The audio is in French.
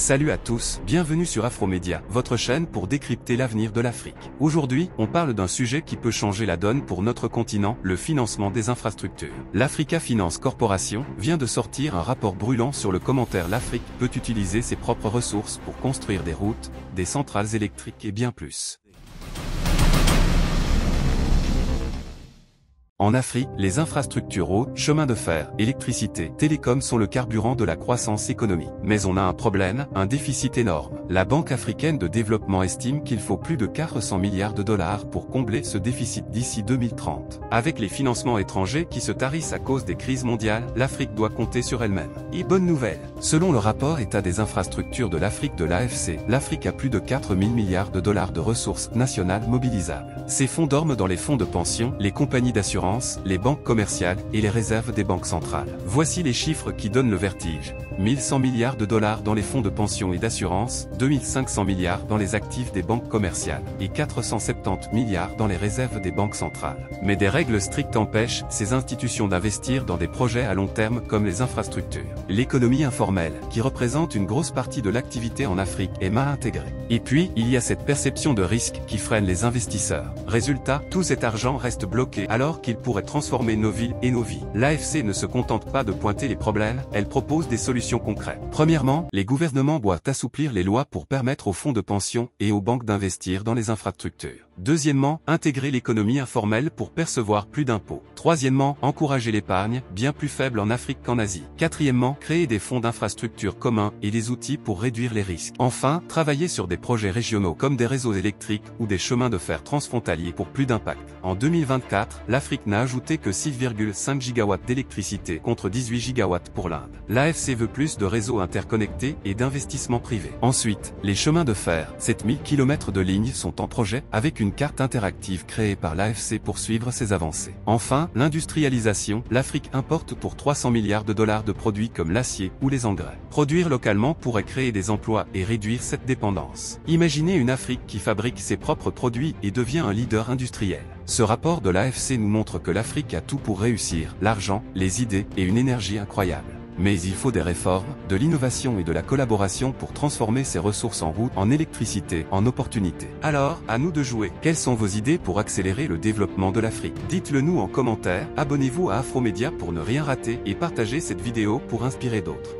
Salut à tous, bienvenue sur Afromédia, votre chaîne pour décrypter l'avenir de l'Afrique. Aujourd'hui, on parle d'un sujet qui peut changer la donne pour notre continent, le financement des infrastructures. L'Africa Finance Corporation vient de sortir un rapport brûlant sur le commentaire l'Afrique peut utiliser ses propres ressources pour construire des routes, des centrales électriques et bien plus. En Afrique, les infrastructures routes, chemins de fer, électricité, télécom sont le carburant de la croissance économique. Mais on a un problème, un déficit énorme. La Banque africaine de développement estime qu'il faut plus de 400 milliards de dollars pour combler ce déficit d'ici 2030. Avec les financements étrangers qui se tarissent à cause des crises mondiales, l'Afrique doit compter sur elle-même. Et bonne nouvelle, selon le rapport État des infrastructures de l'Afrique de l'AFC, l'Afrique a plus de 4 000 milliards de dollars de ressources nationales mobilisables. Ces fonds dorment dans les fonds de pension, les compagnies d'assurance, les banques commerciales et les réserves des banques centrales. Voici les chiffres qui donnent le vertige. 1100 milliards de dollars dans les fonds de pension et d'assurance, 2500 milliards dans les actifs des banques commerciales et 470 milliards dans les réserves des banques centrales. Mais des règles strictes empêchent ces institutions d'investir dans des projets à long terme comme les infrastructures. L'économie informelle, qui représente une grosse partie de l'activité en Afrique, est mal intégrée. Et puis, il y a cette perception de risque qui freine les investisseurs. Résultat, tout cet argent reste bloqué alors qu'il pourrait transformer nos villes et nos vies. L'AFC ne se contente pas de pointer les problèmes, elle propose des solutions concrètes. Premièrement, les gouvernements doivent assouplir les lois pour permettre aux fonds de pension et aux banques d'investir dans les infrastructures. Deuxièmement, intégrer l'économie informelle pour percevoir plus d'impôts. Troisièmement, encourager l'épargne, bien plus faible en Afrique qu'en Asie. Quatrièmement, créer des fonds d'infrastructures communs et des outils pour réduire les risques. Enfin, travailler sur des projets régionaux comme des réseaux électriques ou des chemins de fer transfrontaliers pour plus d'impact. En 2024, l'Afrique n'a ajouté que 6,5 gigawatts d'électricité contre 18 gigawatts pour l'Inde. L'AFC veut plus de réseaux interconnectés et d'investissements privés. Ensuite, les chemins de fer, 7000 km de lignes sont en projet avec une carte interactive créée par l'AFC pour suivre ses avancées. Enfin, l'industrialisation, l'Afrique importe pour 300 milliards de dollars de produits comme l'acier ou les engrais. Produire localement pourrait créer des emplois et réduire cette dépendance. Imaginez une Afrique qui fabrique ses propres produits et devient un leader industriel. Ce rapport de l'AFC nous montre que l'Afrique a tout pour réussir, l'argent, les idées et une énergie incroyable. Mais il faut des réformes, de l'innovation et de la collaboration pour transformer ces ressources en routes, en électricité, en opportunités. Alors, à nous de jouer. Quelles sont vos idées pour accélérer le développement de l'Afrique? Dites-le nous en commentaire, abonnez-vous à Afromédia pour ne rien rater et partagez cette vidéo pour inspirer d'autres.